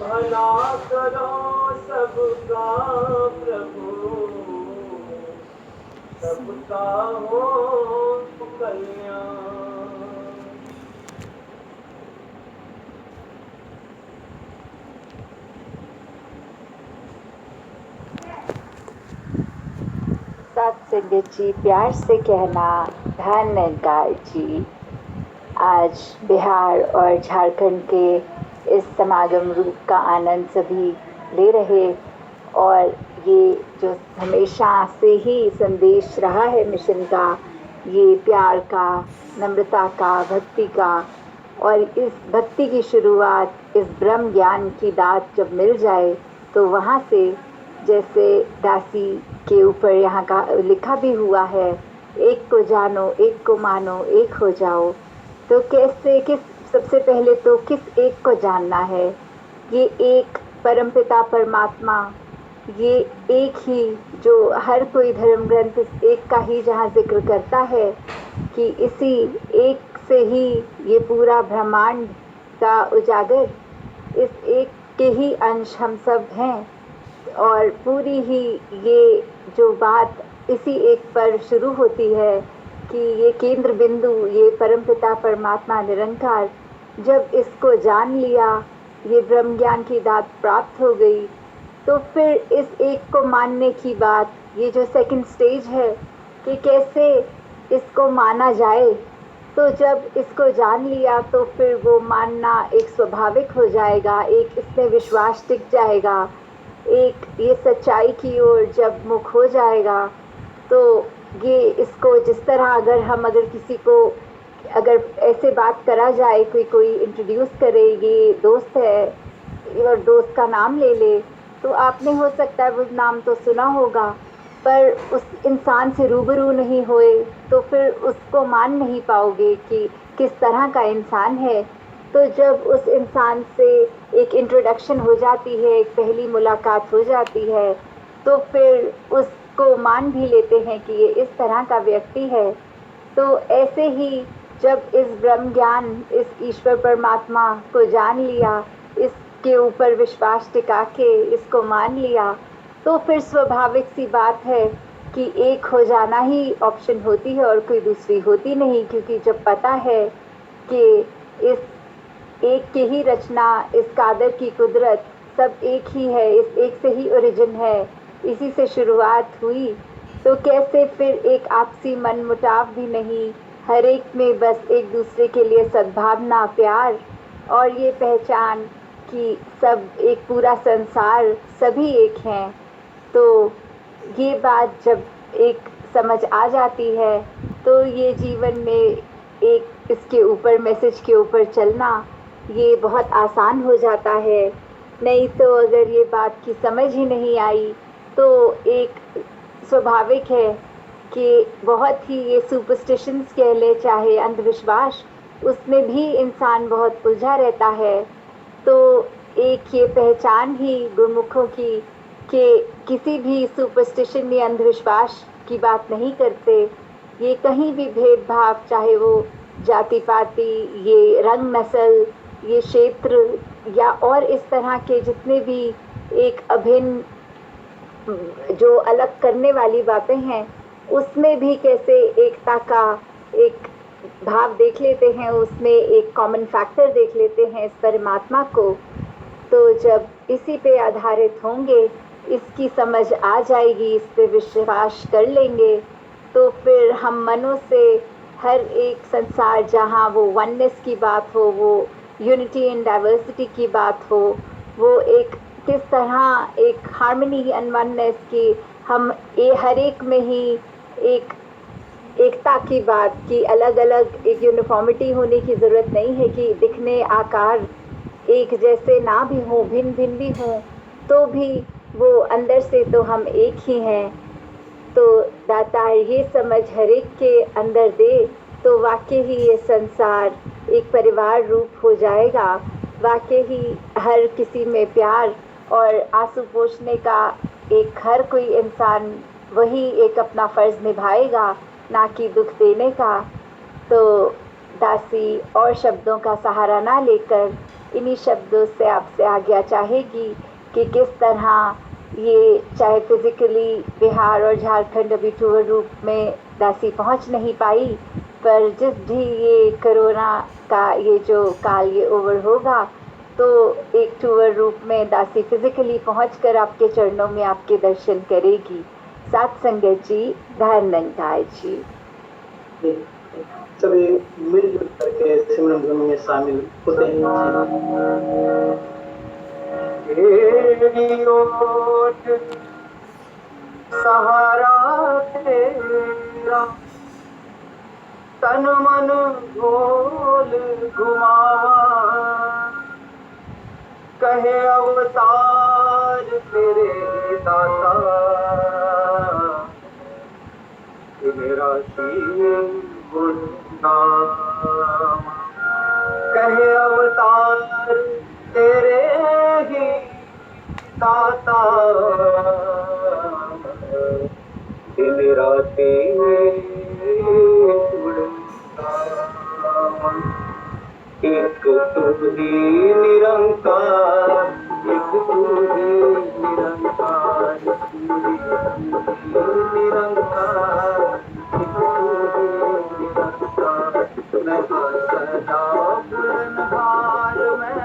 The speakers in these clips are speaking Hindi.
भला करो सबका प्रभु, सबका हो कल्याण। सत्संगत जी, प्यार से कहना धन्य गाय जी। आज बिहार और झारखंड के इस समागम रूप का आनंद सभी ले रहे, और ये जो हमेशा से ही संदेश रहा है मिशन का, ये प्यार का, नम्रता का, भक्ति का, और इस भक्ति की शुरुआत इस ब्रह्म ज्ञान की दात जब मिल जाए तो वहाँ से, जैसे दासी के ऊपर यहाँ का लिखा भी हुआ है, एक को जानो, एक को मानो, एक हो जाओ। तो कैसे, सबसे पहले तो किस एक को जानना है? ये एक परमपिता परमात्मा, ये एक ही जो हर कोई धर्म ग्रंथ इस एक का ही जहाँ जिक्र करता है कि इसी एक से ही ये पूरा ब्रह्मांड का उजागर, इस एक के ही अंश हम सब हैं, और पूरी ही ये जो बात इसी एक पर शुरू होती है कि ये केंद्र बिंदु, ये परमपिता परमात्मा निरंकार, जब इसको जान लिया, ये ब्रह्म ज्ञान की दात प्राप्त हो गई, तो फिर इस एक को मानने की बात, ये जो सेकंड स्टेज है कि कैसे इसको माना जाए। तो जब इसको जान लिया तो फिर वो मानना एक स्वाभाविक हो जाएगा, एक इसमें विश्वास टिक जाएगा, एक ये सच्चाई की ओर जब मुख हो जाएगा तो ये इसको जिस तरह अगर किसी को अगर ऐसे बात करा जाए, कोई इंट्रोड्यूस करे, ये दोस्त है और दोस्त का नाम ले ले, तो आपने हो सकता है वो नाम तो सुना होगा, पर उस इंसान से रूबरू नहीं होए तो फिर उसको मान नहीं पाओगे कि किस तरह का इंसान है। तो जब उस इंसान से एक इंट्रोडक्शन हो जाती है, एक पहली मुलाकात हो जाती है, तो फिर उसको मान भी लेते हैं कि ये इस तरह का व्यक्ति है। तो ऐसे ही जब इस ब्रह्म ज्ञान, इस ईश्वर परमात्मा को जान लिया, इसके ऊपर विश्वास टिका के इसको मान लिया, तो फिर स्वाभाविक सी बात है कि एक हो जाना ही ऑप्शन होती है और कोई दूसरी होती नहीं, क्योंकि जब पता है कि इस एक की ही रचना, इस कादर की कुदरत सब एक ही है, इस एक से ही ओरिजिन है, इसी से शुरुआत हुई, तो कैसे फिर एक आपसी मन मुटाव भी नहीं, हर एक में बस एक दूसरे के लिए सद्भावना, प्यार, और ये पहचान कि सब एक पूरा संसार सभी एक हैं। तो ये बात जब एक समझ आ जाती है तो ये जीवन में एक इसके ऊपर, मैसेज के ऊपर चलना ये बहुत आसान हो जाता है। नहीं तो अगर ये बात की समझ ही नहीं आई तो एक स्वाभाविक है कि बहुत ही ये सुपरस्टिशंस कह ले, चाहे अंधविश्वास, उसमें भी इंसान बहुत उलझा रहता है। तो एक ये पहचान ही गुरुमुखों की कि किसी भी सुपरस्टिशन या अंधविश्वास की बात नहीं करते, ये कहीं भी भेदभाव, चाहे वो जाति पाति, ये रंग नस्ल, ये क्षेत्र, या और इस तरह के जितने भी एक अभिन्न जो अलग करने वाली बातें हैं, उसमें भी कैसे एकता का एक भाव देख लेते हैं, उसमें एक कॉमन फैक्टर देख लेते हैं इस परमात्मा को। तो जब इसी पे आधारित होंगे, इसकी समझ आ जाएगी, इस पे विश्वास कर लेंगे, तो फिर हम मनों से हर एक संसार, जहाँ वो वननेस की बात हो, वो यूनिटी इन डाइवर्सिटी की बात हो, वो एक किस तरह एक हार्मनी एंड वननेस की, हम ये हर एक में ही एक एकता की बात की, अलग अलग एक यूनिफॉर्मिटी होने की ज़रूरत नहीं है कि दिखने आकार एक जैसे ना भी हों, भिन्न भिन्न भी हों, तो भी वो अंदर से तो हम एक ही हैं। तो दाता ये समझ हर एक के अंदर दे तो वाकई ही ये संसार एक परिवार रूप हो जाएगा, वाकई ही हर किसी में प्यार और आंसू पोंछने का एक हर कोई इंसान वही एक अपना फर्ज निभाएगा, ना कि दुख देने का। तो दासी और शब्दों का सहारा ना लेकर इन्हीं शब्दों से आपसे आज्ञा चाहेगी कि किस तरह ये चाहे फिजिकली बिहार और झारखंड अभी टूर रूप में दासी पहुंच नहीं पाई, पर जिस भी ये कोरोना का ये जो काल ये ओवर होगा तो एक टूर रूप में दासी फिजिकली पहुंचकर आपके चरणों में आपके दर्शन करेगी। साथ संगत जी, धन्यवाद जी। सभी मिलजुल करके सिमरन धुन में शामिल होते हैं। तेरी ओट सहारा तेरा, तन मन ढोल घुमावा, कहे अवतार तेरे दाता, मेरा शिव गुण नाम, कहे अवतार तेरे ही दाता, मेरा शिव गुण नाम। एक तू ही निरंकार, एक तू ही निरंकार, निरंकार, एक तू ही निरंकार। मैं सदा पूरनहार, मैं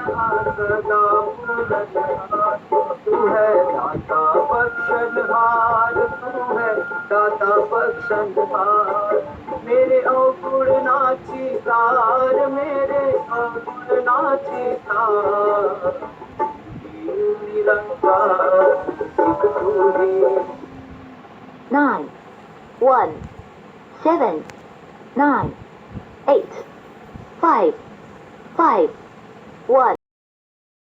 सदा पूरनहार, तू है दाता बख्शनहार, तू है दाता बख्शनहार। मेरे अवगुण नाची तार, मेरे अवगुण नाची तार, निरंकार एक तू ही। 9, 1, 7, 9, 8, 5, 5, 1.